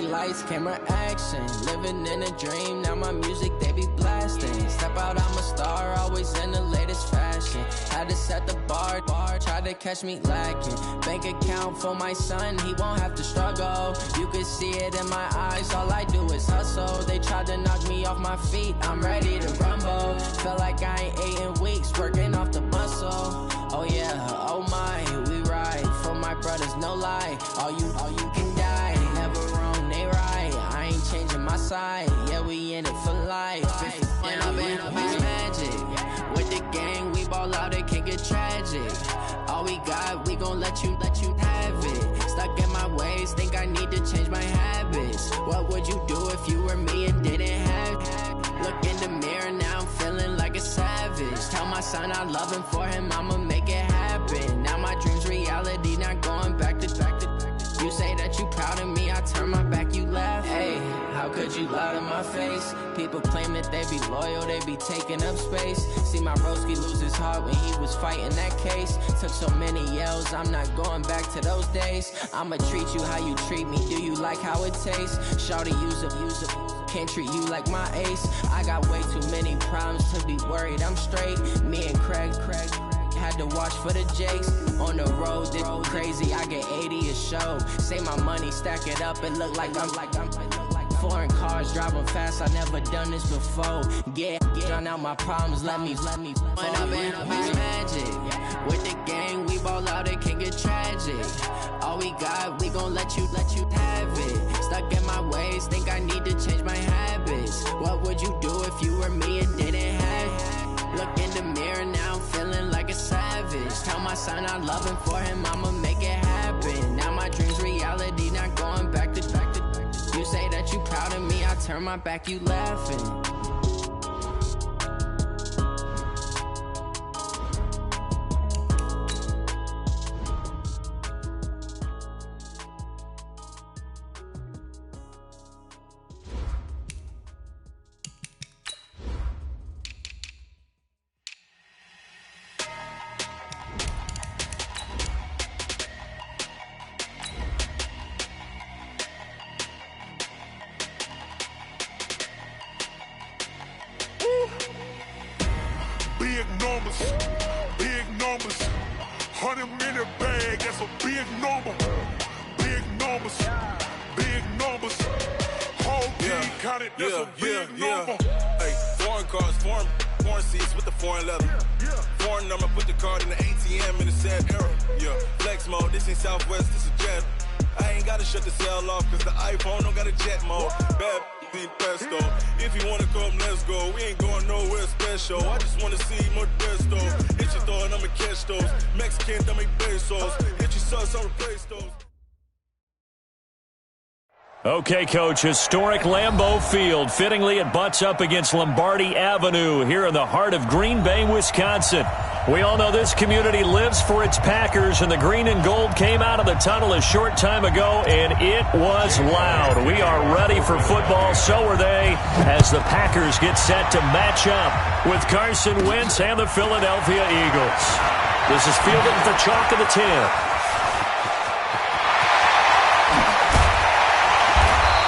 lights, camera, action. Living in a dream, now my music, they be blasting. Step out, I'm a star, always in the latest fashion. Had to set the bar, try to catch me lacking. Bank account for my son, he won't have to struggle. You can see it in my eyes, all I do is hustle. They tried to knock me off my feet, I'm ready to rumble. Felt like I ain't ate in weeks, working off the muscle. Oh yeah, oh my, we ride for my brothers, no lie. All you can die, never wrong, they right. I ain't changing my side, yeah, we in it for life. And I've been magic with the gang, we ball out, it can get tragic. All we got, we gon' let you have it. Stuck in my ways, think I need to change my habits. What would you do if you were me and didn't have it? Look in the mirror, now I'm feeling like a savage. Tell my son I love him, for him I'ma make it happen. Now my dream's reality, not going back to. You say that you proud of me, I turn my back, you laugh. Hey, how could you lie to my face? People claim that they be loyal, they be taking up space. See my broski lose his heart when he was fighting that case. Took so many yells, I'm not going back to those days. I'ma treat you how you treat me, do you like how it tastes? Shawty, use up, can't treat you like my ace. I got way too many problems to be worried, I'm straight. Me and Craig had to watch for the Jakes. On the road, this crazy, I get 80 a show. Say my money, stack it up, it look like I'm foreign cars, driving fast, I never done this before. Get drown out my problems, let me When I've been magic with the gang, we ball out, it can get tragic. All we got, we gon' let you have it. Stuck in my ways, think I need to change my habits. What would you do if you were me and didn't have it? Look in the mirror, now I'm feeling like a savage. Tell my son I love him, for him I'ma make it happen. Now my dream's reality, not going back to. You say that you proud of me, I turn my back, you laughing. Big numbers, 100 in the bag, that's a big number. Big numbers, whole team counted, that's a big number. Hey, foreign cars, foreign seats with the foreign leather. Foreign number, put the card in the ATM in the sad era. Yeah, flex mode, this ain't Southwest, this is jet. I ain't gotta shut the cell off, cause the iPhone don't got a jet mode. Bad pesto. If you wanna come, let's go. We ain't going nowhere special. I just wanna see more desto. Hit your throw and I'ma catch those. Mexican, dummy pesos. Hit your sauce, I'll replace those. Okay, Coach, historic Lambeau Field. Fittingly, it butts up against Lombardi Avenue here in the heart of Green Bay, Wisconsin. We all know this community lives for its Packers, and the green and gold came out of the tunnel a short time ago, and it was loud. We are ready for football, so are they, as the Packers get set to match up with Carson Wentz and the Philadelphia Eagles. This is fielded at the chalk of the 10.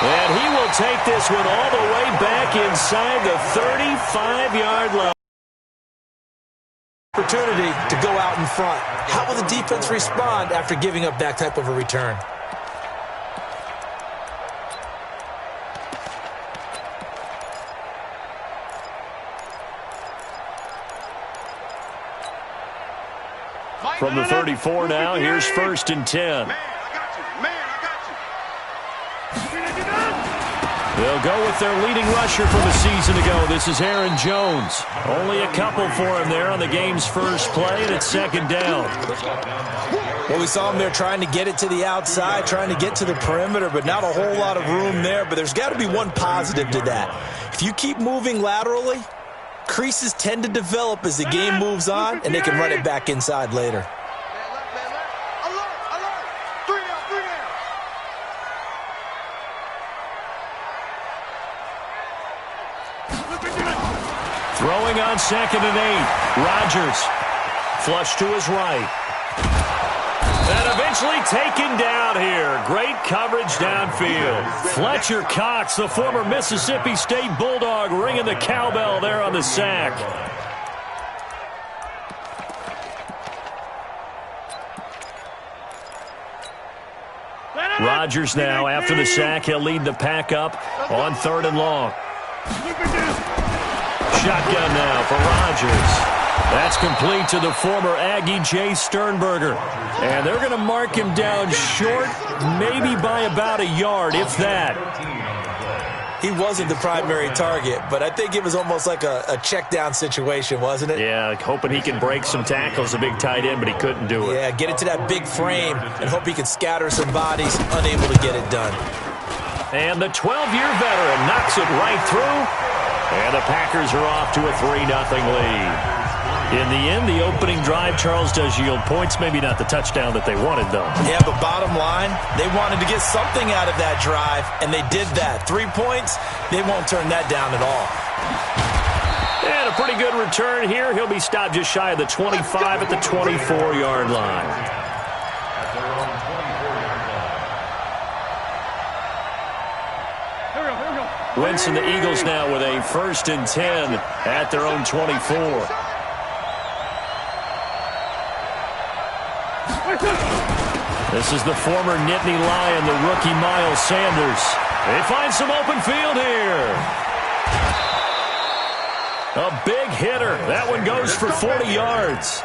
And he will take this one all the way back inside the 35-yard line. Opportunity to go out in front. How will the defense respond after giving up that type of a return? From the 34 now, here's 1st and 10. They'll go with their leading rusher from a season ago. This is Aaron Jones. Only a couple for him there on the game's first play, and it's 2nd down. Well, we saw him there trying to get it to the outside, trying to get to the perimeter, but not a whole lot of room there. But there's got to be one positive to that. If you keep moving laterally, creases tend to develop as the game moves on, and they can run it back inside later. Throwing on 2nd and 8. Rodgers. Flush to his right. And a Eventually taken down here. Great coverage downfield. Fletcher Cox, the former Mississippi State Bulldog, ringing the cowbell there on the sack. Rodgers now, after the sack, he'll lead the pack up on 3rd and long. Shotgun now for Rodgers. That's complete to the former Aggie Jay Sternberger. And they're going to mark him down short, maybe by about a yard, if that. He wasn't the primary target, but I think it was almost like a check-down situation, wasn't it? Yeah, hoping he can break some tackles, a big tight end, but he couldn't do it. Yeah, get it to that big frame and hope he can scatter some bodies, unable to get it done. And the 12-year veteran knocks it right through, and the Packers are off to a 3-0 lead. In the end, the opening drive, Charles, does yield points. Maybe not the touchdown that they wanted, though. Yeah, but bottom line, they wanted to get something out of that drive, and they did that. 3 points, they won't turn that down at all. And a pretty good return here. He'll be stopped just shy of the 25 at the 24-yard line. Wentz and the Eagles now with a 1st and 10 at their own 24. This is the former Nittany Lion, the rookie Miles Sanders. They find some open field here. A big hitter. That one goes for 40 yards.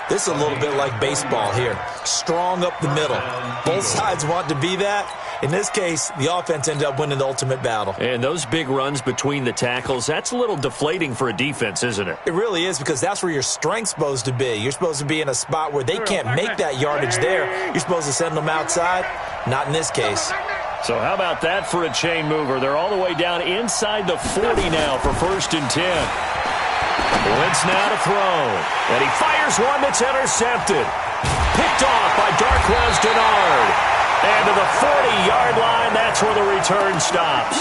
This is a little bit like baseball here. Strong up the middle. Both sides want to be that. In this case, the offense ended up winning the ultimate battle. And those big runs between the tackles, that's a little deflating for a defense, isn't it? It really is, because that's where your strength's supposed to be. You're supposed to be in a spot where they can't make that yardage there. You're supposed to send them outside. Not in this case. So how about that for a chain mover? They're all the way down inside the 40 now for 1st and 10. Wentz now to throw. And he fires one that's intercepted. Picked off by Darquez Dennard. And to the 40-yard line, that's where the return stops.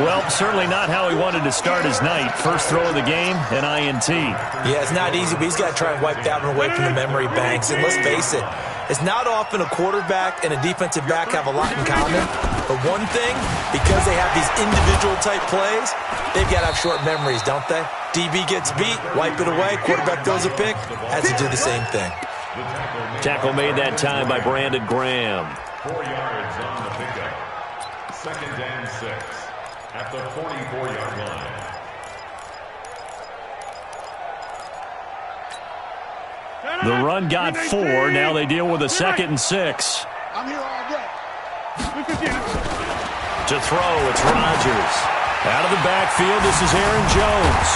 Well, certainly not how he wanted to start his night. First throw of the game, an INT. Yeah, it's not easy, but he's got to try and wipe that one away from the memory banks. And let's face it, it's not often a quarterback and a defensive back have a lot in common. But one thing, because they have these individual-type plays, they've got to have short memories, don't they? DB gets beat, wipe it away, quarterback throws a pick, has to do the same thing. Tackle made that time by Brandon Graham. 4 yards on the pickup. 2nd and 6 at the 44-yard line. The run got 4. Now they deal with a 2nd and 6. I'm here all day. To throw, it's Rodgers. Out of the backfield, this is Aaron Jones.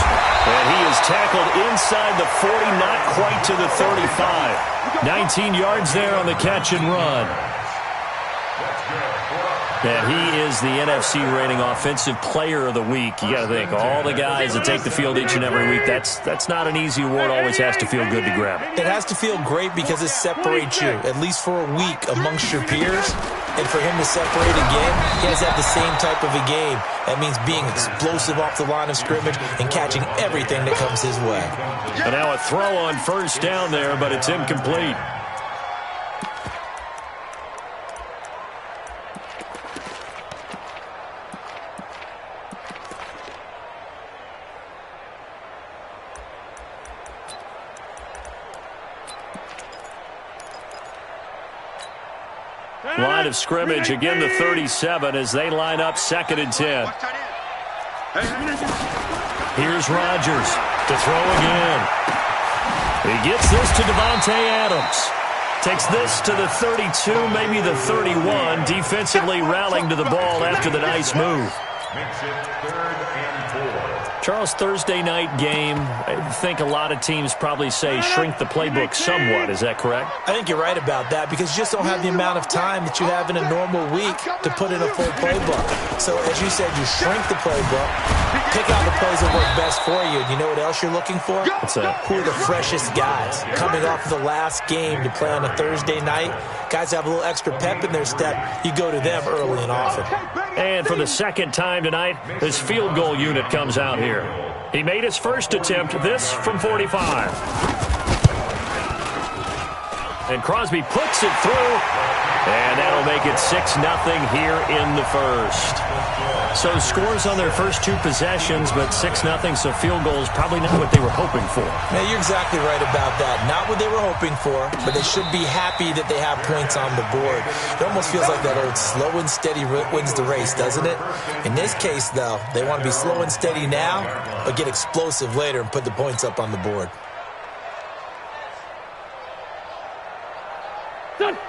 And he is tackled inside the 40, not quite to the 35. 19 yards there on the catch and run. And he is the NFC reigning offensive player of the week. You got to think, all the guys that take the field each and every week, that's not an easy award. Always has to feel good to grab it. It has to feel great because it separates you, at least for a week, amongst your peers. And for him to separate again, he has to have the same type of a game. That means being explosive off the line of scrimmage and catching everything that comes his way. And now a throw on 1st down there, but it's incomplete. Line of scrimmage, again the 37 as they line up 2nd and 10. Here's Rodgers to throw again. He gets this to Devontae Adams. Takes this to the 32, maybe the 31. Defensively rallying to the ball after the nice move. Makes it 3rd and 4. Charles, Thursday night game, I think a lot of teams probably say shrink the playbook somewhat. Is that correct? I think you're right about that because you just don't have the amount of time that you have in a normal week to put in a full playbook. So, as you said, you shrink the playbook, pick out the plays that work best for you. You know what else you're looking for? What's that? Who are the freshest guys coming off of the last game to play on a Thursday night? Guys have a little extra pep in their step. You go to them early and often. And for the 2nd time tonight, his field goal unit comes out here. He made his first attempt, this from 45. And Crosby puts it through. And that'll make it 6-0 here in the first. So scores on their first two possessions, but 6-0, so field goal is probably not what they were hoping for. Yeah, you're exactly right about that. Not what they were hoping for, but they should be happy that they have points on the board. It almost feels like that old slow and steady wins the race, doesn't it? In this case, though, they want to be slow and steady now, but get explosive later and put the points up on the board.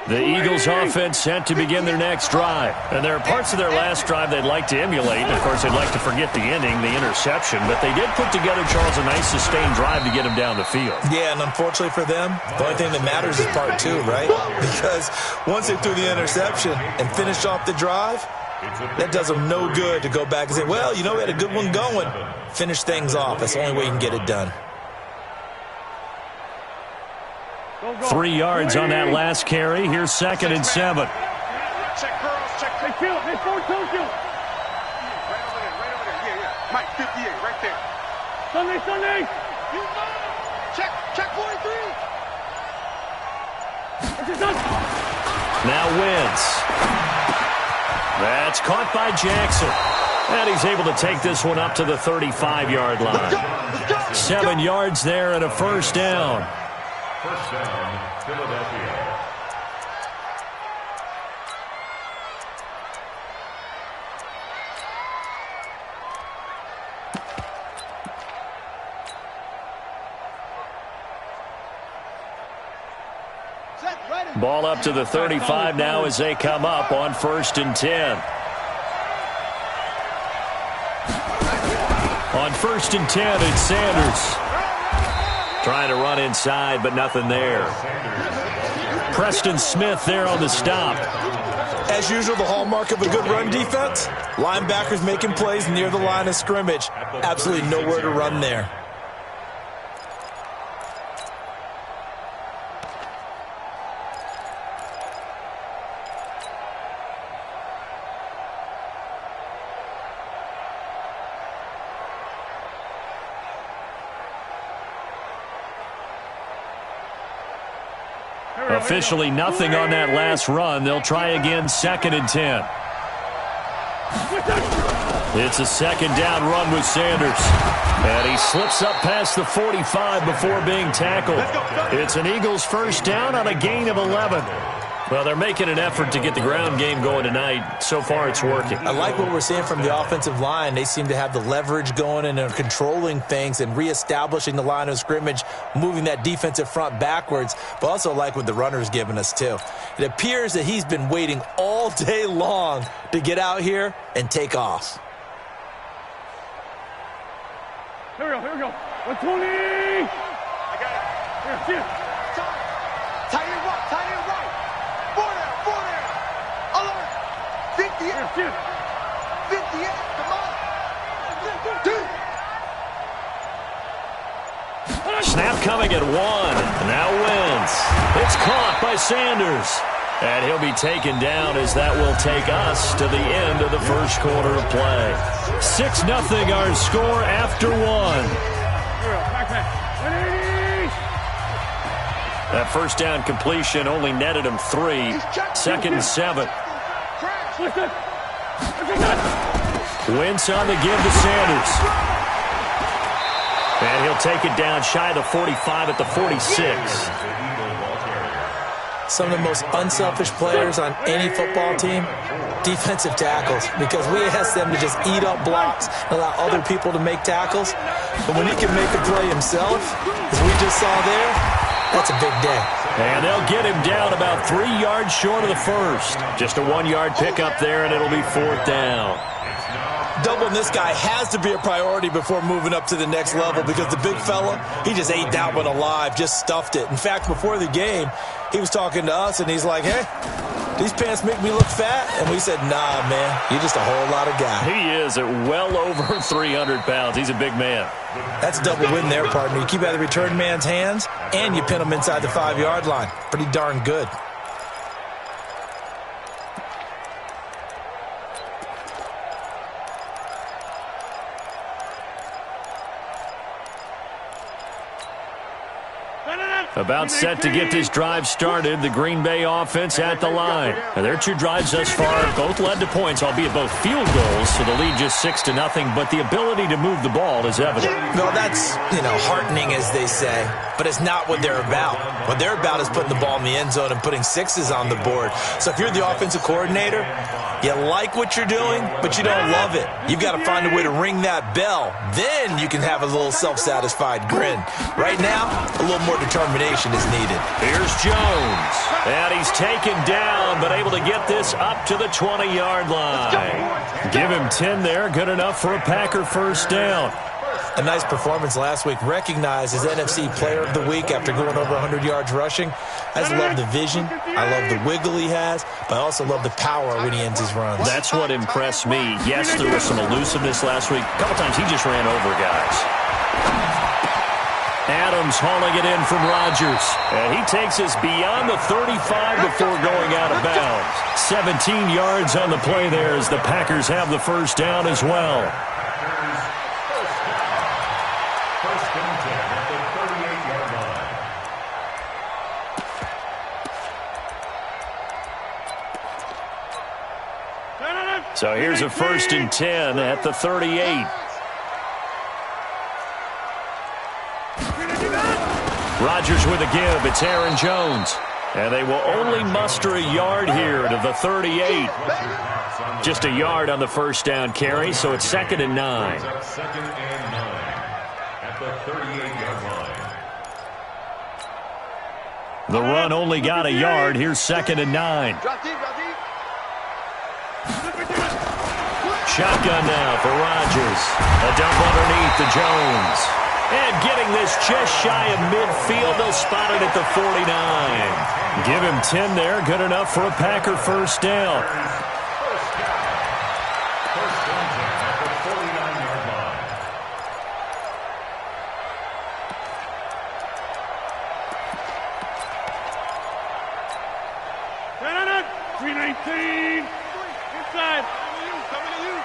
The Eagles offense set to begin their next drive. And there are parts of their last drive they'd like to emulate. And of course, they'd like to forget the ending, the interception. But they did put together, Charles, a nice sustained drive to get him down the field. Yeah, and unfortunately for them, the only thing that matters is part two, right? Because once they threw the interception and finished off the drive, that does them no good to go back and say, well, you know, we had a good one going. Finish things off. That's the only way you can get it done. 3 yards on that last carry. Here's 2nd and 7. Check girls, check. Hey, Phil, hey, Ford, don't you? Right over there, yeah. Mike, 58, right there. Sunday. Check 43. Now Wentz. That's caught by Jackson. And he's able to take this one up to the 35-yard line. 7 yards there and a first down. First down, Philadelphia. Ball up to the 35 now as they come up on 1st and 10. On 1st and 10, it's Sanders. Trying to run inside, but nothing there. Preston Smith there on the stop. As usual, the hallmark of a good run defense, linebackers making plays near the line of scrimmage. Absolutely nowhere to run there. Officially nothing on that last run. They'll try again 2nd and 10. It's a 2nd down run with Sanders. And he slips up past the 45 before being tackled. It's an Eagles first down on a gain of 11. Well, they're making an effort to get the ground game going tonight. So far, it's working. I like what we're seeing from the offensive line. They seem to have the leverage going and are controlling things and reestablishing the line of scrimmage, moving that defensive front backwards, but also like what the runner's giving us, too. It appears that he's been waiting all day long to get out here and take off. Here we go. 120. I got it. Here, see it. Tie it right. Four there. Alert. 58. 58. Come on. Snap coming at 1. Now Wentz. It's caught by Sanders. And he'll be taken down as that will take us to the end of the first quarter of play. 6-0 our score after 1. That first down completion only netted him 3. 2nd and 7. Wentz on the give to Sanders. And he'll take it down shy of the 45 at the 46. Some of the most unselfish players on any football team, defensive tackles, because we ask them to just eat up blocks and allow other people to make tackles. But when he can make the play himself, as we just saw there, that's a big day. And they'll get him down about 3 yards short of the first. Just a 1-yard pickup there, and it'll be 4th down. Doubling this guy has to be a priority before moving up to the next level, because the big fella, he just ate that one alive, just stuffed it. In fact, before the game, he was talking to us, and he's like, hey, these pants make me look fat. And we said, nah, man, you're just a whole lot of guy. He is at well over 300 pounds. He's a big man. That's a double win there, partner. You keep out of the return man's hands, and you pin him inside the 5-yard line. Pretty darn good. About set to get this drive started. The Green Bay offense at the line. Now, their two drives thus far both led to points, albeit both field goals, so the lead just 6-0. But the ability to move the ball is evident. Well, that's, heartening, as they say, but it's not what they're about. What they're about is putting the ball in the end zone and putting sixes on the board. So if you're the offensive coordinator, you like what you're doing, but you don't love it. You've got to find a way to ring that bell. Then you can have a little self-satisfied grin. Right now, a little more determination is needed. Here's Jones. And he's taken down, but able to get this up to the 20-yard line. Give him 10 there. Good enough for a Packer first down. A nice performance last week, recognized as NFC Player of the Week after going over 100 yards rushing. I just love the vision. I love the wiggle he has, but I also love the power when he ends his runs. That's what impressed me. Yes, there was some elusiveness last week. A couple times he just ran over guys. Adams hauling it in from Rodgers. And he takes us beyond the 35 before going out of bounds. 17 yards on the play there as the Packers have the first down as well. So here's a 1st and 10 at the 38. Rodgers with a give. It's Aaron Jones. And they will only muster a yard here to the 38. Just a yard on the first down carry, so it's 2nd and 9. 2nd and 9 at the 38-yard line. The run only got a yard. Here's 2nd and 9. Shotgun now for Rodgers. A dump underneath to Jones. And getting this just shy of midfield. They'll spot it at the 49. Give him 10 there. Good enough for a Packer first down. First and 10 at the 49-yard line. Inside. Coming to you.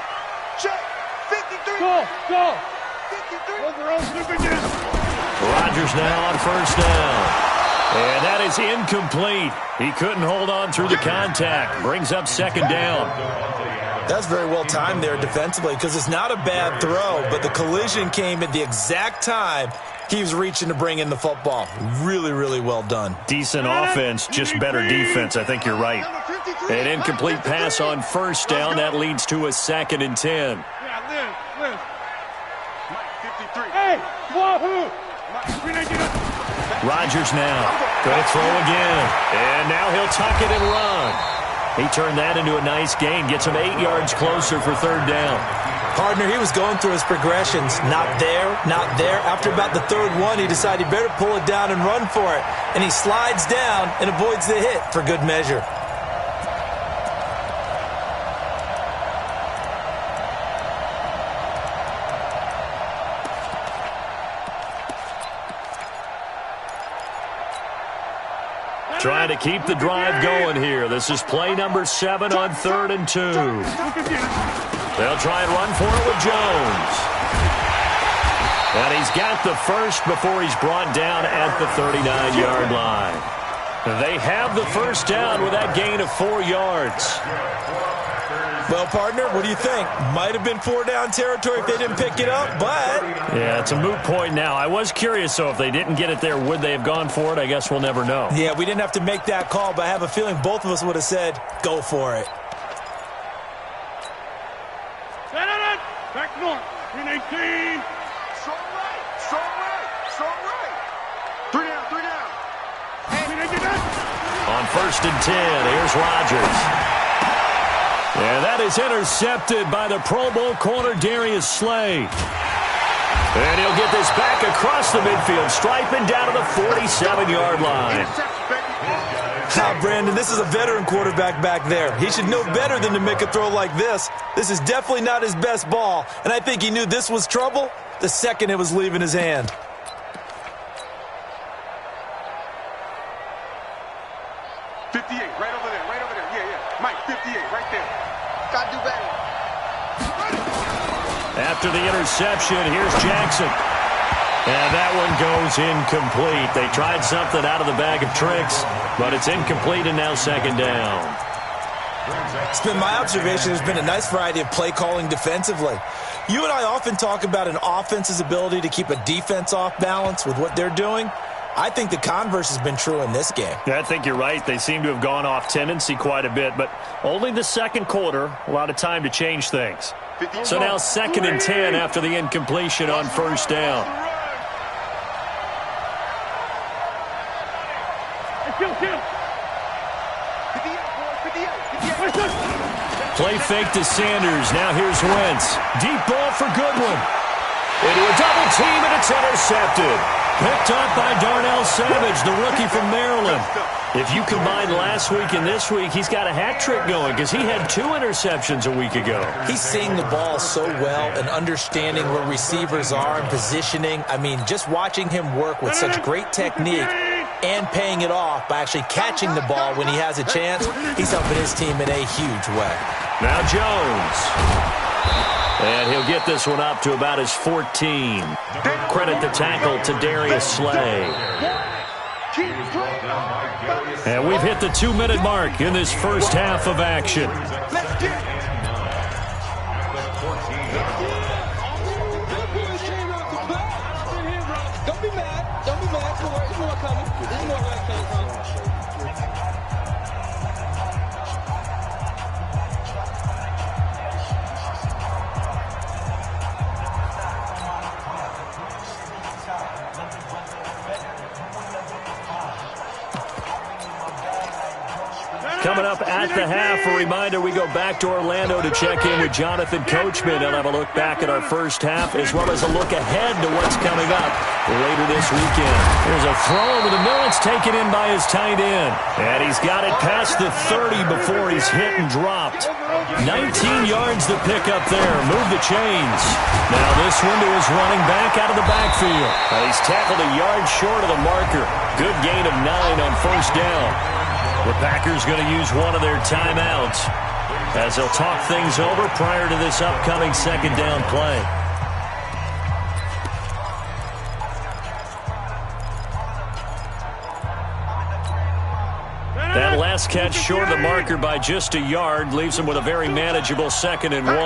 Check. 53. Go. 53. Rodgers now on first down. And that is incomplete. He couldn't hold on through the contact. Brings up 2nd down. That's very well timed there defensively because it's not a bad throw, but the collision came at the exact time he was reaching to bring in the football. Really, really well done. Decent offense, just better defense. I think you're right. An incomplete pass on first down. That leads to a 2nd and 10. Liz. Hey, wahoo! Rodgers now. Going to throw again. And now he'll tuck it and run. He turned that into a nice gain. Gets him 8 yards closer for 3rd down. Partner, he was going through his progressions. Not there, not there. After about the 3rd one, he decided he better pull it down and run for it. And he slides down and avoids the hit for good measure. Trying to keep the drive going here. This is play number 7 on 3rd and 2. They'll try and run for it with Jones. And he's got the first before he's brought down at the 39-yard line. They have the first down with that gain of 4 yards. Well, partner, what do you think? Might have been 4-down territory if they didn't pick it up, but... Yeah, it's a moot point now. I was curious, so if they didn't get it there, would they have gone for it? I guess we'll never know. Yeah, we didn't have to make that call, but I have a feeling both of us would have said, go for it. Back north. 319. So right. 3 down. On 1st and 10, here's Rodgers. And that is intercepted by the Pro Bowl corner, Darius Slay. And he'll get this back across the midfield, striping down to the 47-yard line. Brandon, this is a veteran quarterback back there. He should know better than to make a throw like this. This is definitely not his best ball, and I think he knew this was trouble the second it was leaving his hand. After the interception, here's Jackson. And that one goes incomplete. They tried something out of the bag of tricks, but it's incomplete and now second down. It's been my observation there's been a nice variety of play calling defensively. You and I often talk about an offense's ability to keep a defense off balance with what they're doing. I think the converse has been true in this game. Yeah, I think you're right. They seem to have gone off tendency quite a bit, but only the second quarter, a lot of time to change things. So now 2nd and 10 after the incompletion on first down. Play fake to Sanders. Now here's Wentz. Deep ball for Goodwin. Into a double team, and it's intercepted. Picked up by Darnell Savage, the rookie from Maryland. If you combine last week and this week, he's got a hat trick going because he had 2 interceptions a week ago. He's seeing the ball so well and understanding where receivers are and positioning. I mean, just watching him work with such great technique and paying it off by actually catching the ball when he has a chance, he's helping his team in a huge way. Now Jones. And he'll get this one up to about his 14. Credit the tackle to Darius Slay. And we've hit the 2-minute mark in this first half of action. Don't be mad. Don't be mad. There's more coming. There's more where it came from. Coming up at the half, a reminder, we go back to Orlando to check in with Jonathan Coachman and have a look back at our first half as well as a look ahead to what's coming up later this weekend. There's a throw over the middle. It's taken in by his tight end. And he's got it past the 30 before he's hit and dropped. 19 yards to pick up there. Move the chains. Now this one to his running back out of the backfield. He's tackled a yard short of the marker. Good gain of 9 on first down. The Packers going to use one of their timeouts as they'll talk things over prior to this upcoming second down play. That last catch short of the marker by just a yard leaves him with a very manageable 2nd and 1.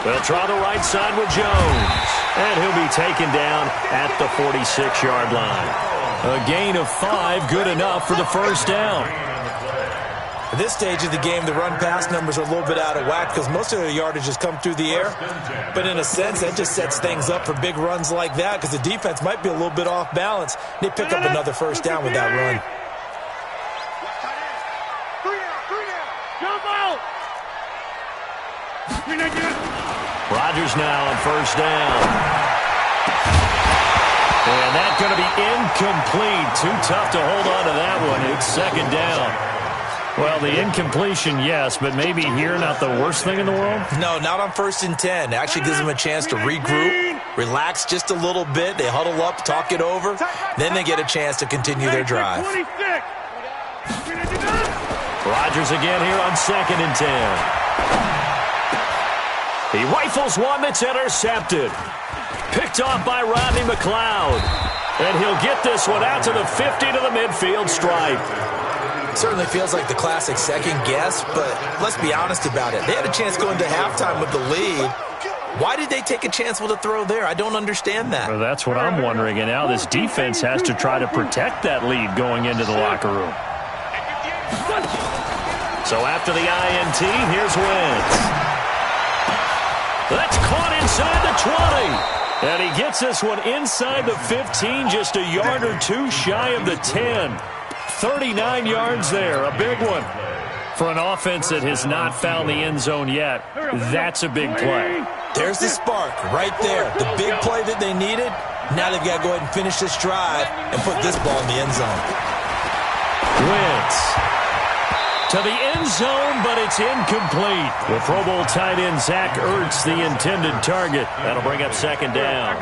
They'll try the right side with Jones, and he'll be taken down at the 46-yard line. A gain of 5, good enough for the first down. At this stage of the game, the run-pass numbers are a little bit out of whack because most of their yardage has come through the air. But in a sense, that just sets things up for big runs like that because the defense might be a little bit off balance. They pick up another first down with that run. Rodgers now on first down. And that's going to be incomplete. Too tough to hold on to that one. It's second down. Well, the incompletion, yes, but maybe here not the worst thing in the world? No, not on 1st and 10. It actually gives them a chance to regroup, relax just a little bit. They huddle up, talk it over. Then they get a chance to continue their drive. Rodgers again here on 2nd and 10. He rifles one that's intercepted. Picked off by Rodney McLeod. And he'll get this one out to the 50 to the midfield stripe. Certainly feels like the classic second guess, but let's be honest about it. They had a chance going to halftime with the lead. Why did they take a chance with a throw there? I don't understand that. Well, that's what I'm wondering. And now this defense has to try to protect that lead going into the locker room. So after the INT, here's Wentz. That's caught inside the 20. And he gets this one inside the 15, just a yard or 2 shy of the 10. 39 yards there, a big one. For an offense that has not found the end zone yet, that's a big play. There's the spark right there. The big play that they needed. Now they've got to go ahead and finish this drive and put this ball in the end zone. Wentz to the end zone, but it's incomplete. The Pro Bowl tight end Zach Ertz, the intended target. That'll bring up second down.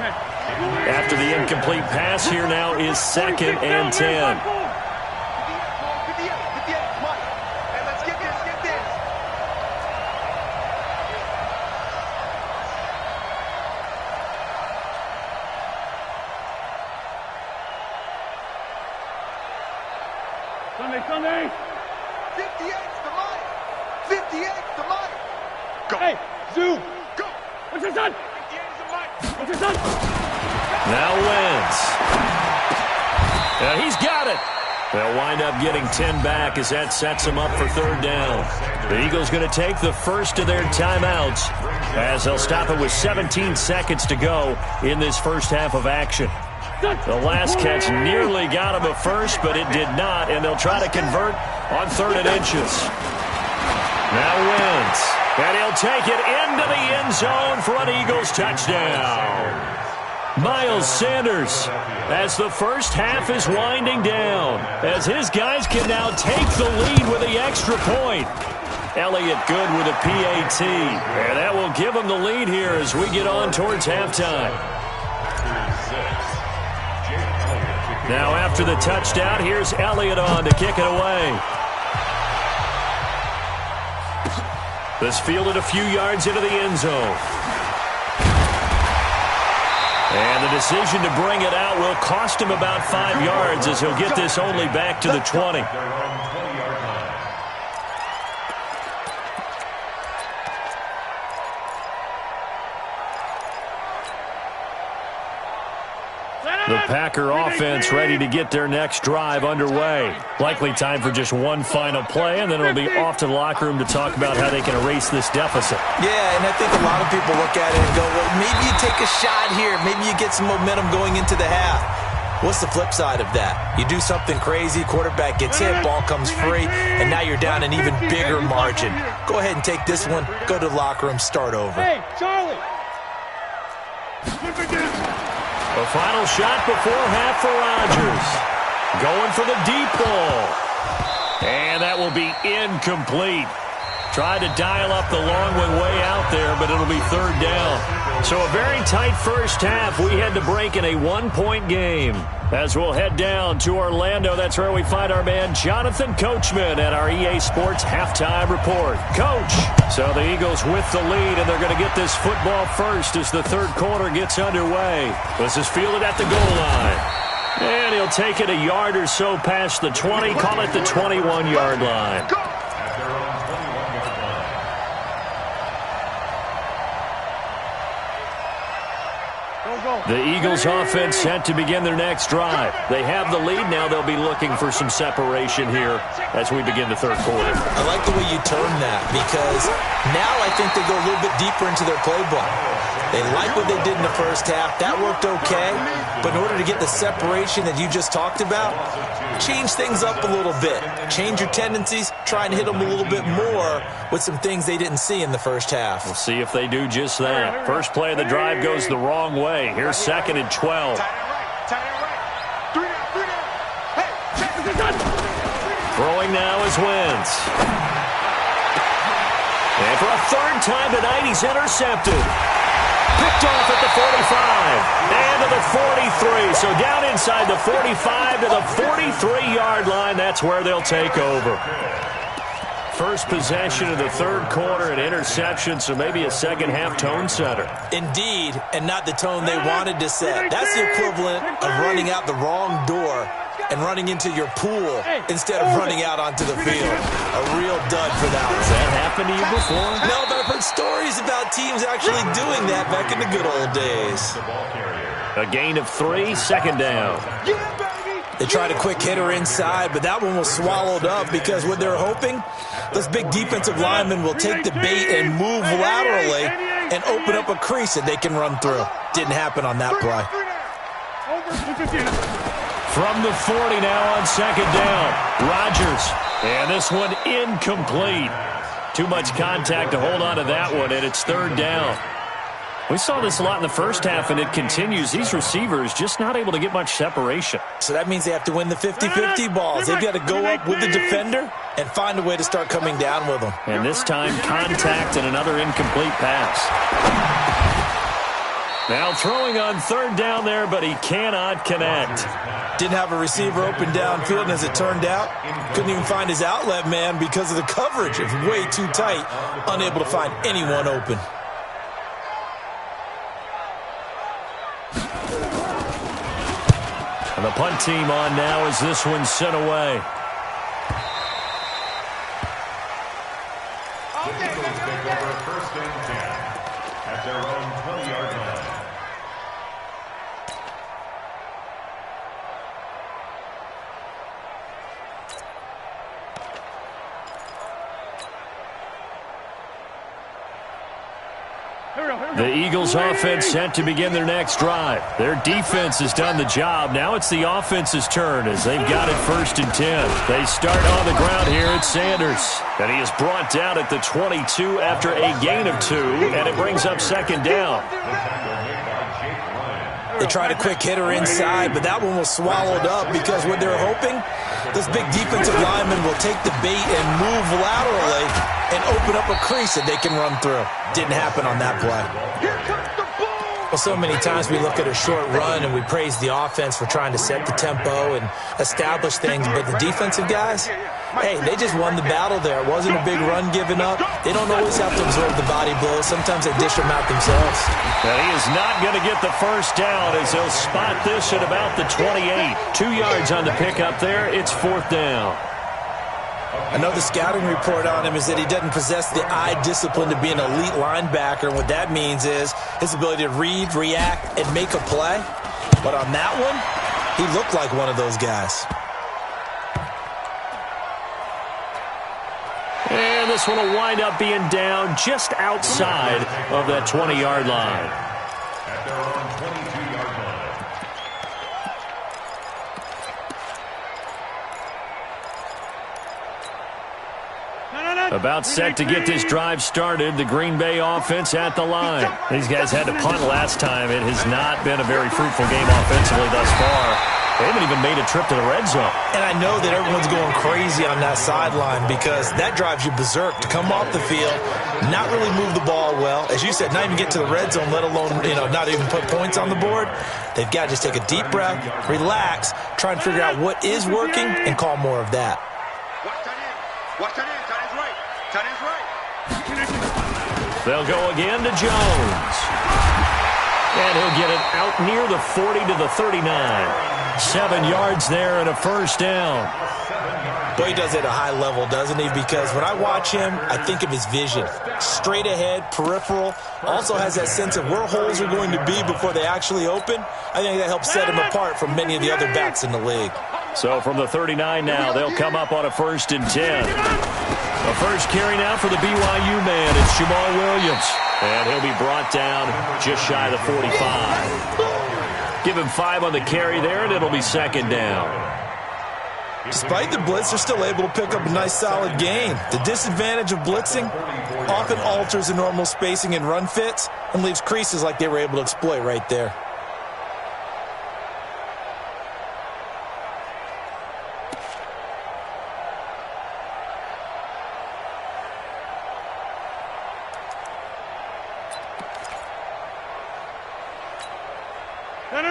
After the incomplete pass, here now is 2nd and 10. Sunday. 58's the money. 58's the money. Go. Hey, Zoo. Go. What's your son? 58's the money. What's your son? Now wins. He's got it. They'll wind up getting 10 back as that sets them up for third down. The Eagles going to take the first of their timeouts as they'll stop it with 17 seconds to go in this first half of action. The last catch nearly got him a first, but it did not, and they'll try to convert on 3rd and inches. Now wins, and he'll take it into the end zone for an Eagles touchdown. Miles Sanders, as the first half is winding down, as his guys can now take the lead with the extra point. Elliott good with a PAT, and that will give him the lead here as we get on towards halftime. Now after the touchdown, here's Elliott on to kick it away. This fielded a few yards into the end zone. And the decision to bring it out will cost him about 5 yards as he'll get this only back to the 20. The Packer offense ready to get their next drive underway. Likely time for just one final play, and then it'll be off to the locker room to talk about how they can erase this deficit. Yeah, and I think a lot of people look at it and go, well, maybe you take a shot here. Maybe you get some momentum going into the half. What's the flip side of that? You do something crazy, quarterback gets hit, ball comes free, and now you're down an even bigger margin. Go ahead and take this one, go to the locker room, start over. Hey, Charlie! The final shot before half for Rodgers. Going for the deep ball. And that will be incomplete. Tried to dial up the long one way out there, but it'll be third down. So a very tight first half. We had to break in a one-point game. As we'll head down to Orlando, that's where we find our man Jonathan Coachman at our EA Sports Halftime Report. Coach, so the Eagles with the lead, and they're going to get this football first as the third quarter gets underway. This is fielded at the goal line. And he'll take it a yard or so past the 20, call it the 21-yard line. The Eagles offense set to begin their next drive. They have the lead. Now they'll be looking for some separation here as we begin the third quarter. I like the way you turn that because now I think they go a little bit deeper into their playbook. They like what they did in the first half. That worked okay. But in order to get the separation that you just talked about, change things up a little bit. Change your tendencies. Try and hit them a little bit more with some things they didn't see in the first half. We'll see if they do just that. First play of the drive goes the wrong way. Here's 2nd and 12. Throwing now is Wentz. And for a third time tonight, he's intercepted. Picked off at the 45 and to the 43. So down inside the 45 to the 43-yard line. That's where they'll take over. First possession of the third quarter, an interception, so maybe a second-half tone setter. Indeed, and not the tone they wanted to set. That's the equivalent of running out the wrong door and running into your pool instead of running out onto the field. A real dud for that one. Has that happened to you before? No, but I've heard stories about teams actually doing that back in the good old days. A gain of 3, second down. They tried a quick hitter inside, but that one was swallowed up because what they're hoping, those big defensive linemen will take the bait and move laterally and open up a crease that they can run through. Didn't happen on that play. From the 40 now on second down, Rodgers. And this one incomplete. Too much contact to hold on to that one, and it's third down. We saw this a lot in the first half, and it continues. These receivers just not able to get much separation. So that means they have to win the 50-50 balls. They've got to go up with the defender and find a way to start coming down with them. And this time, contact and another incomplete pass. Now throwing on third down there, but he cannot connect. Didn't have a receiver open downfield, and as it turned out, couldn't even find his outlet man because of the coverage. It was way too tight, unable to find anyone open. And the punt team on now as this one's sent away. take over first and 10 at their own 20-yard line. The Eagles offense set to begin their next drive. Their defense has done the job. Now it's the offense's turn as they've got it first and 10. They start on the ground here at Sanders. And he is brought down at the 22 after a gain of 2, and it brings up second down. They tried a quick hitter inside, but that one was swallowed up because what they're hoping, this big defensive lineman will take the bait and move laterally and open up a crease that they can run through. Didn't happen on that play. Here comes the ball. Well, so many times we look at a short run and we praise the offense for trying to set the tempo and establish things, but the defensive guys, hey, they just won the battle there. It wasn't a big run given up. They don't always have to absorb the body blows. Sometimes they dish them out themselves. And he is not going to get the first down as he'll spot this at about the 28. 2 yards on the pickup there. It's fourth down. I know the scouting report on him is that he doesn't possess the eye discipline to be an elite linebacker. And what that means is his ability to read, react, and make a play. But on that one, he looked like one of those guys. And this one will wind up being down just outside of that 20-yard line. At their own 22-yard line. About set to get this drive started, the Green Bay offense at the line. These guys had to punt last time. It has not been a very fruitful game offensively thus far. They haven't even made a trip to the red zone. And I know that everyone's going crazy on that sideline because that drives you berserk to come off the field, not really move the ball well. As you said, not even get to the red zone, let alone, not even put points on the board. They've got to just take a deep breath, relax, try and figure out what is working and call more of that. Watch that in. Watch that in. Tight end's right. Tight end's right. They'll go again to Jones. And he'll get it out near the 40 to the 39. 7 yards there and a first down. Boy, he does it at a high level, doesn't he? Because when I watch him, I think of his vision. Straight ahead, peripheral. Also has that sense of where holes are going to be before they actually open. I think that helps set him apart from many of the other backs in the league. So from the 39 now, they'll come up on a first and 10. The first carry now for the BYU man. It's Jamal Williams. And he'll be brought down just shy of the 45. Give him 5 on the carry there, and it'll be second down. Despite the blitz, they're still able to pick up a nice solid gain. The disadvantage of blitzing often alters the normal spacing and run fits and leaves creases like they were able to exploit right there.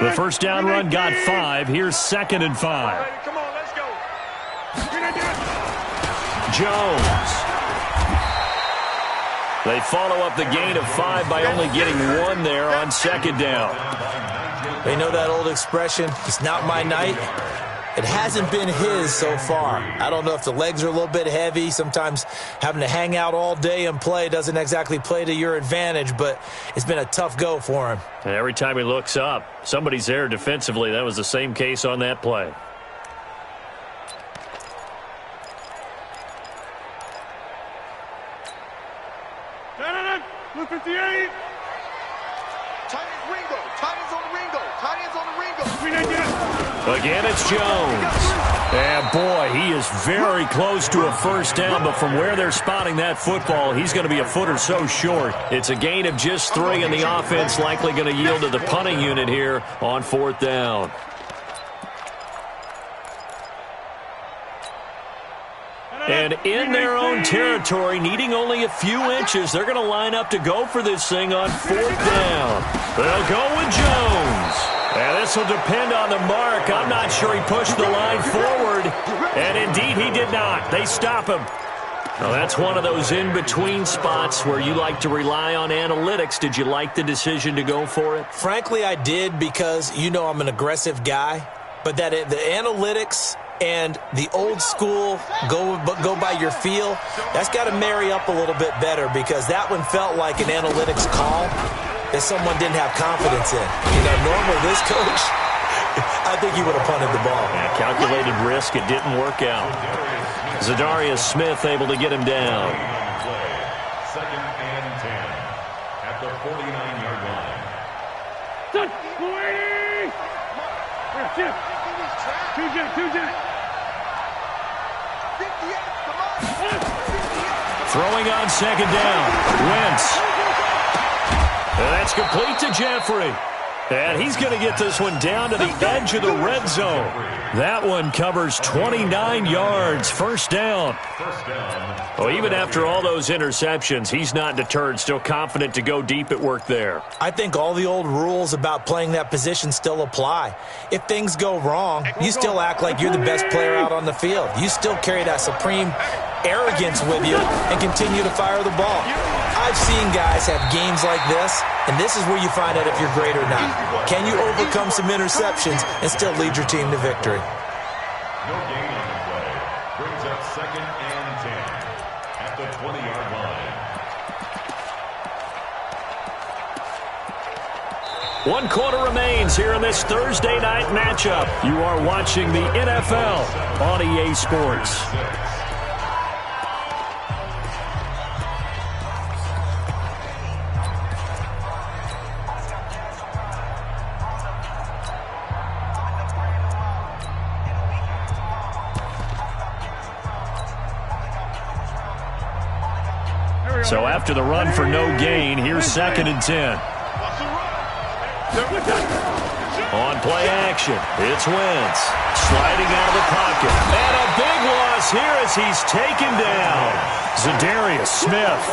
The first down run got 5. Here's second and 5. Come on, let's go. Jones. They follow up the gain of 5 by only getting 1 there on second down. They know that old expression, it's not my night. It hasn't been his so far. I don't know if the legs are a little bit heavy. Sometimes having to hang out all day and play doesn't exactly play to your advantage, but it's been a tough go for him. And every time he looks up, somebody's there defensively. That was the same case on that play. Blue 58. Tight end's Ringo. Tight end's on the Ringo. Tight end's on the Ringo. Again, it's Jones. And boy, he is very close to a first down, but from where they're spotting that football, he's going to be a foot or so short. It's a gain of just 3, and the offense likely going to yield to the punting unit here on fourth down. And in their own territory, needing only a few inches, they're going to line up to go for this thing on fourth down. They'll go with Jones. And this will depend on the mark. I'm not sure he pushed the line forward. And indeed, he did not. They stop him. Now, that's one of those in-between spots where you like to rely on analytics. Did you like the decision to go for it? Frankly, I did because, I'm an aggressive guy. But that the analytics And the old school, go by your feel, that's got to marry up a little bit better because that one felt like an analytics call that someone didn't have confidence in. You know, normally this coach, I think he would have punted the ball. Yeah, calculated risk. It didn't work out. Zadarius Smith able to get him down. Second and 10 at the 49-yard line. Throwing on second down. Wentz. And that's complete to Jeffrey. And he's going to get this one down to the edge of the red zone. That one covers 29 yards. First down. Well, even after all those interceptions, he's not deterred. Still confident to go deep at work there. I think all the old rules about playing that position still apply. If things go wrong, you still act like you're the best player out on the field. You still carry that supreme arrogance with you and continue to fire the ball. I've seen guys have games like this, and this is where you find out if you're great or not. Can you overcome some interceptions and still lead your team to victory? No gain on the play. Brings up second and 10 at the 20-yard line. 1 quarter remains here in this Thursday night matchup. You are watching the NFL on EA Sports. So after the run for no gain, here's second and 10. On play action, it's Wentz. Sliding out of the pocket. And a big loss here as he's taken down. Zadarius Smith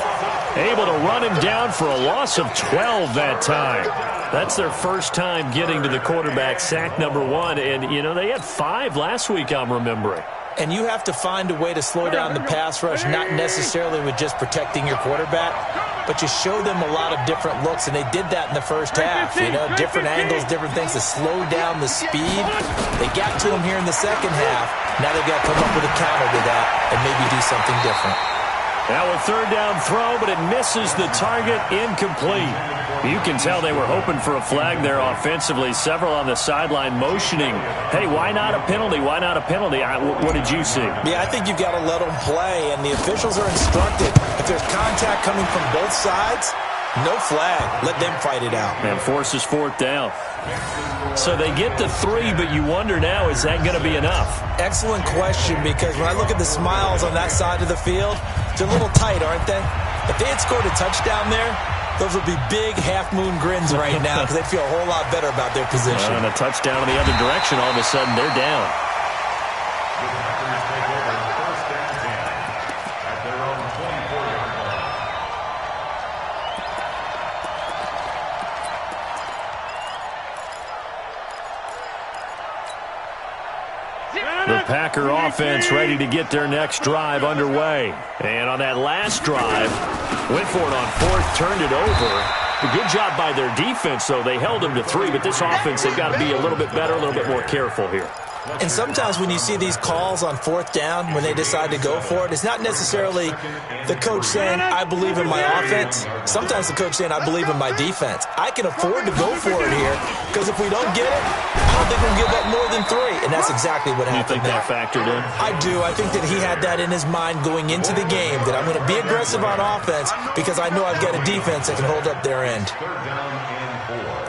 able to run him down for a loss of 12 that time. That's their first time getting to the quarterback, sack number 1. And, you know, they had 5 last week, I'm remembering. And you have to find a way to slow down the pass rush, not necessarily with just protecting your quarterback, but you show them a lot of different looks, and they did that in the first half. You know, different angles, different things to slow down the speed. They got to him here in the second half. Now they've got to come up with a counter to that and maybe do something different. Now a third down throw, but it misses the target, incomplete. You can tell they were hoping for a flag there offensively. Several on the sideline motioning, hey, why not a penalty? Why not a penalty? What did you see? Yeah, I think you've got to let them play, and the officials are instructed. If there's contact coming from both sides, no flag. Let them fight it out. And forces fourth down. So they get to 3, but you wonder now, is that going to be enough? Excellent question, because when I look at the smiles on that side of the field, they're a little tight, aren't they? If they had scored a touchdown there, those would be big half-moon grins right now because they'd feel a whole lot better about their position. And a touchdown in the other direction, all of a sudden they're down. The Packers take over first and 10 at their own 24-yard line. The Packer offense ready to get their next drive underway. And on that last drive, went for it on fourth, turned it over. A good job by their defense, though. They held them to 3, but this offense, they've got to be a little bit better, a little bit more careful here. And sometimes when you see these calls on fourth down, when they decide to go for it, it's not necessarily the coach saying, I believe in my offense. Sometimes the coach saying, I believe in my defense. I can afford to go for it here because if we don't get it, I don't think we'll give up more than 3. And that's exactly what happened. You think that factored in? I do. I think that he had that in his mind going into the game, that I'm going to be aggressive on offense because I know I've got a defense that can hold up their end. Third down and 4.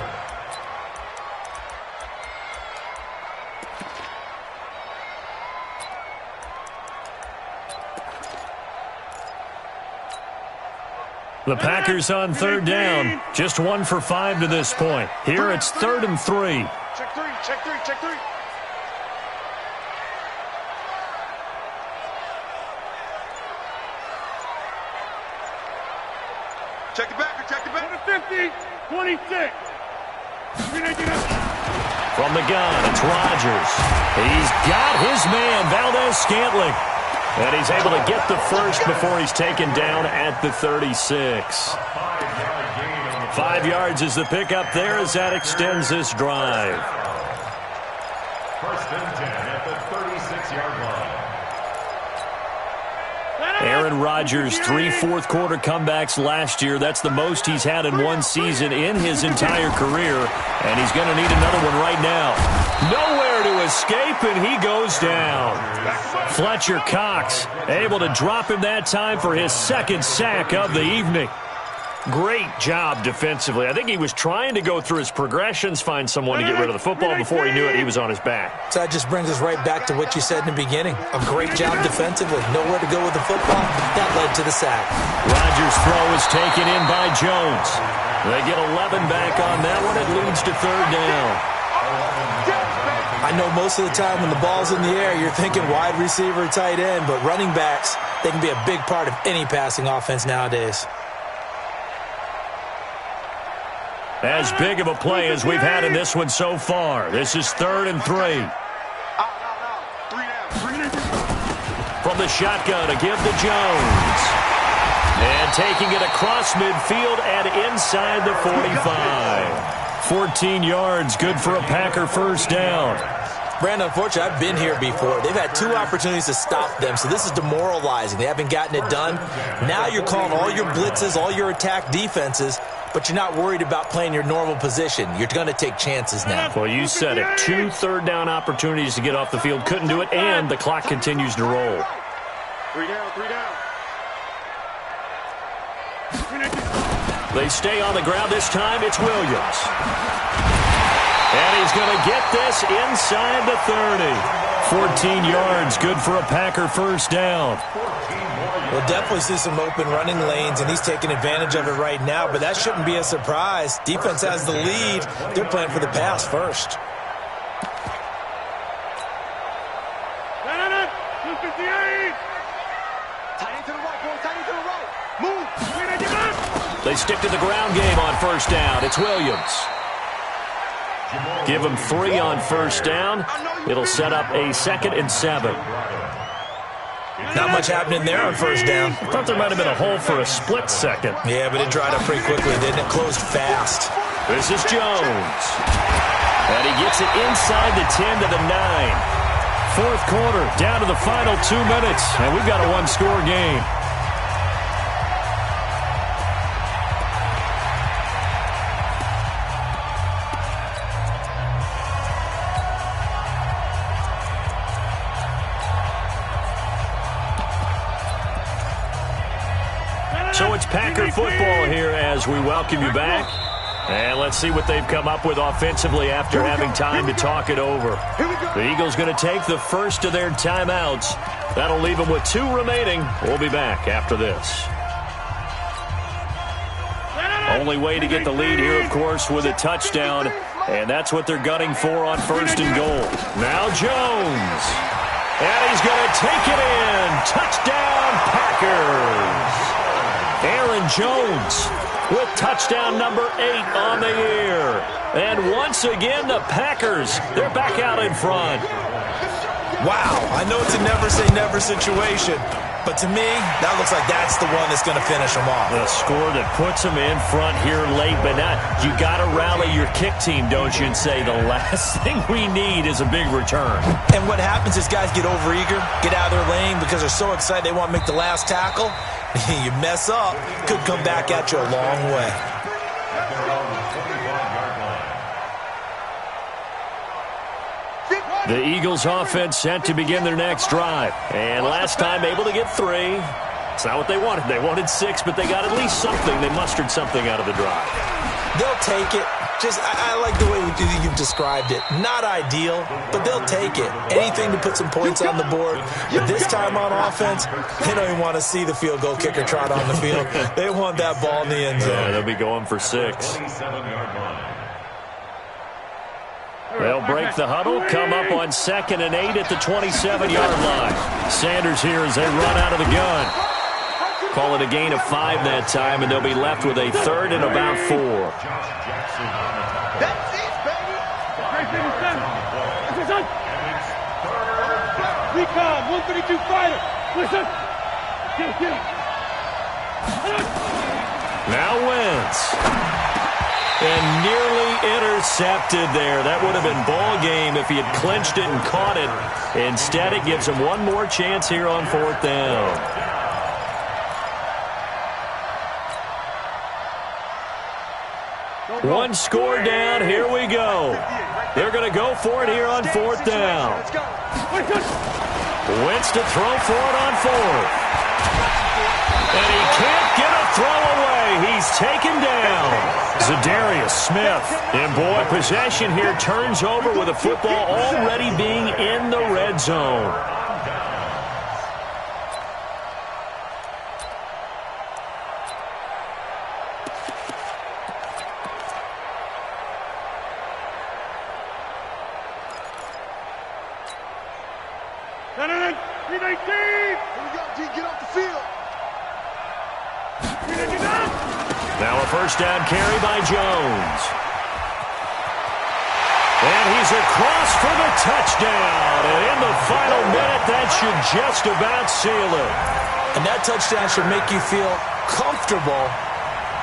The Packers on third down. Just 1 for 5 to this point. Here it's 3rd and 3. Check 3, check 3, check 3. Check the back, check the back. 50, 26. From the gun, it's Rodgers. He's got his man, Valdez-Scantling. And he's able to get the first before he's taken down at the 36. 5 yards is the pickup there as that extends this drive. First and 10 at the 36 6-yard line. Aaron Rodgers, 3 fourth-quarter comebacks last year. That's the most he's had in one season in his entire career, and he's going to need another one right now. Nowhere to escape, and he goes down. Fletcher Cox able to drop him that time for his second sack of the evening. Great job defensively. I think he was trying to go through his progressions, find someone to get rid of the football. Before he knew it, he was on his back. So that just brings us right back to what you said in the beginning. A great job defensively. Nowhere to go with the football. That led to the sack. Rodgers' throw is taken in by Jones. They get 11 back on that one. It leads to third down. I know most of the time when the ball's in the air, you're thinking wide receiver, tight end, but running backs, they can be a big part of any passing offense nowadays. As big of a play as we've had in this one so far. This is 3rd and 3. From the shotgun to give to Jones. And taking it across midfield and inside the 45. 14 yards, good for a Packer first down. Brandon, unfortunately, I've been here before. They've had 2 opportunities to stop them, so this is demoralizing. They haven't gotten it done. Now you're calling all your blitzes, all your attack defenses, but you're not worried about playing your normal position. You're going to take chances now. Well, you said it. 2 third-down opportunities to get off the field. Couldn't do it, and the clock continues to roll. 3 down, 3 down. They stay on the ground. This time it's Williams. And he's going to get this inside the 30. 14 yards, good for a Packer first down. We'll definitely see some open running lanes, and he's taking advantage of it right now, but that shouldn't be a surprise. Defense has the lead. They're playing for the pass first. They stick to the ground game on first down. It's Williams. Give him 3 on first down. It'll set up a 2nd and 7. Not much happening there on first down. I thought there might have been a hole for a split second. Yeah, but it dried up pretty quickly, didn't it? Closed fast. This is Jones. And he gets it inside the 10 to the 9. 4th quarter, down to the final 2 minutes, and we've got a 1-score game. So it's Packer football here as we welcome you back. And let's see what they've come up with offensively after having time to talk it over. The Eagles going to take the first of their timeouts. That'll leave them with 2 remaining. We'll be back after this. Only way to get the lead here, of course, with a touchdown. And that's what they're gunning for on 1st and goal. Now Jones. And he's going to take it in. Touchdown, Packers. Aaron Jones with touchdown number 8 on the year. And once again, the Packers, they're back out in front. Wow, I know it's a never-say-never situation, but to me, that looks like that's the one that's going to finish them off. The score that puts them in front here late, but not. You got to rally your kick team, don't you, and say the last thing we need is a big return. And what happens is guys get overeager, get out of their lane because they're so excited they want to make the last tackle. You mess up, could come back at you a long way. The Eagles offense set to begin their next drive. And last time able to get 3. It's not what they wanted. They wanted 6, but they got at least something. They mustered something out of the drive. They'll take it. I like the way you've described it. Not ideal, but they'll take it. Anything to put some points on the board. But this time on offense, they don't even want to see the field goal kicker trot on the field. They want that ball in the end zone. Yeah, they'll be going for 6. They'll break the huddle, come up on 2nd and 8 at the 27-yard line. Sanders here as they run out of the gun. Call it a gain of 5 that time, and they'll be left with a 3rd and about 4. That's it, baby. Recon, 132 fighter. Listen. Get him. Now Wentz. And nearly intercepted there. That would have been ball game if he had clinched it and caught it. Instead, it gives him one more chance here on 4th down. One score down. Here we go. They're going to go for it here on 4th down. Wentz to throw for it on 4th. And he can't get a throw away. He's taken down. Zadarius Smith. And boy, possession here turns over with the football already being in the red zone. Now a first down carry by Jones. And he's across for the touchdown. And in the final minute, that should just about seal it. And that touchdown should make you feel comfortable.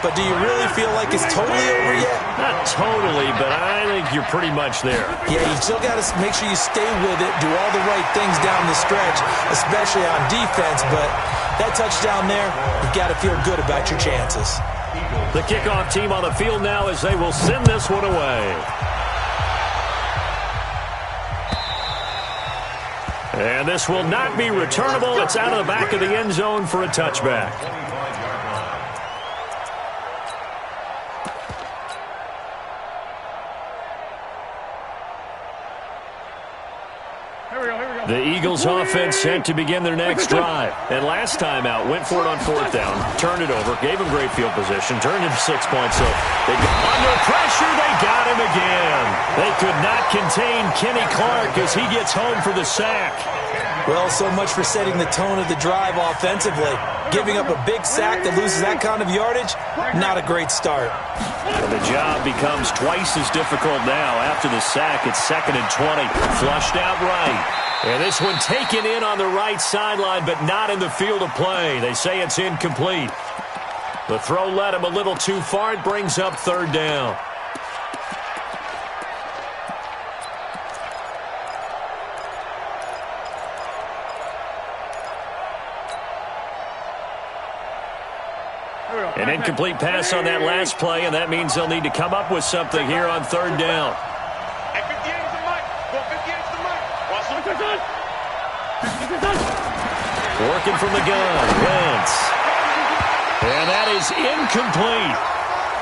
But do you really feel like it's totally over yet? Not totally, but I think you're pretty much there. Yeah, you still got to make sure you stay with it, do all the right things down the stretch, especially on defense. But that touchdown there, you've got to feel good about your chances. The kickoff team on the field now as they will send this one away. And this will not be returnable. It's out of the back of the end zone for a touchback. The Eagles offense set to begin their next drive. And last time out, went for it on 4th down, turned it over, gave him great field position, turned it 6 points. So they got under pressure, they got him again. They could not contain Kenny Clark as he gets home for the sack. Well, so much for setting the tone of the drive offensively. Giving up a big sack that loses that kind of yardage, not a great start. And the job becomes twice as difficult now. After the sack, it's 2nd and 20, flushed out right. And this one taken in on the right sideline, but not in the field of play. They say it's incomplete. The throw led him a little too far. It brings up 3rd down. An incomplete pass on that last play, and that means they'll need to come up with something here on 3rd down. Working from the gun, Wentz. And that is incomplete.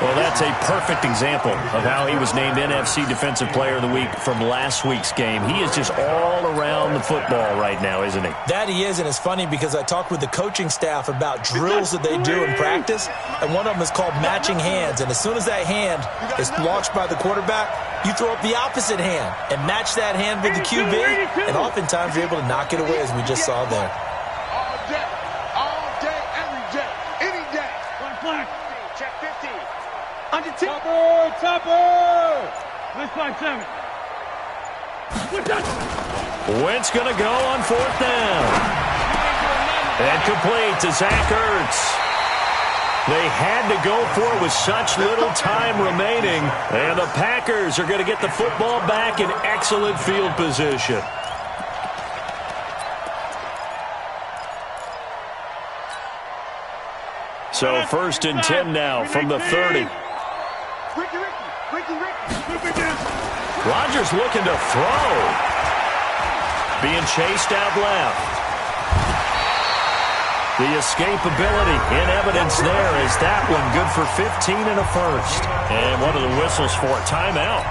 Well, that's a perfect example of how he was named NFC Defensive Player of the Week from last week's game. He is just all around the football right now, isn't he? That he is, and it's funny because I talked with the coaching staff about drills that they do in practice, and one of them is called matching hands. And as soon as that hand is launched by the quarterback, you throw up the opposite hand and match that hand with the QB, and oftentimes you're able to knock it away, as we just saw there. All day, every day, any day. One flag. Check 15. Topper! Nice flag, 7. Wentz going to go on 4th down. And complete to Zach Ertz. They had to go for it with such little time remaining. And the Packers are going to get the football back in excellent field position. So 1st and 10 now from the 30. Rodgers looking to throw. Being chased out left. The escapability in evidence there is that one good for 15 and a first. And what are the whistles for? Timeout.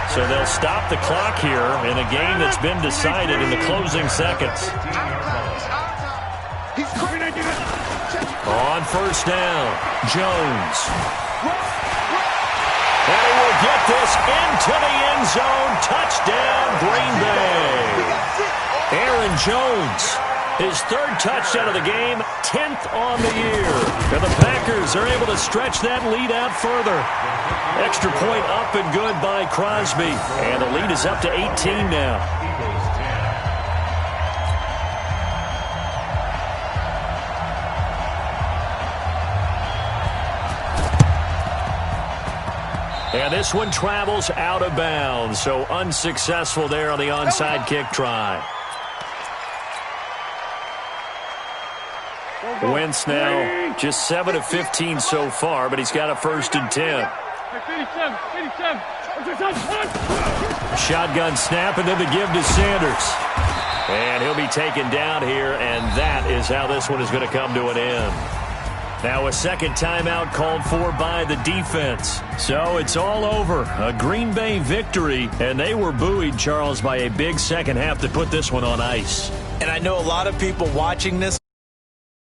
So they'll stop the clock here in a game that's been decided in the closing seconds. On 1st down, Jones. And he will get this into the end zone. Touchdown, Green Bay. Aaron Jones, his 3rd touchdown of the game, 10th on the year. And the Packers are able to stretch that lead out further. Extra point up and good by Crosby. And the lead is up to 18 now. And this one travels out of bounds, so unsuccessful there on the onside kick try. Wentz now just 7 of 15 so far, but he's got a 1st and 10. Shotgun snap, and then the give to Sanders. And he'll be taken down here, and that is how this one is going to come to an end. Now a second timeout called for by the defense. So it's all over. A Green Bay victory, and they were buoyed, Charles, by a big second half to put this one on ice. And I know a lot of people watching this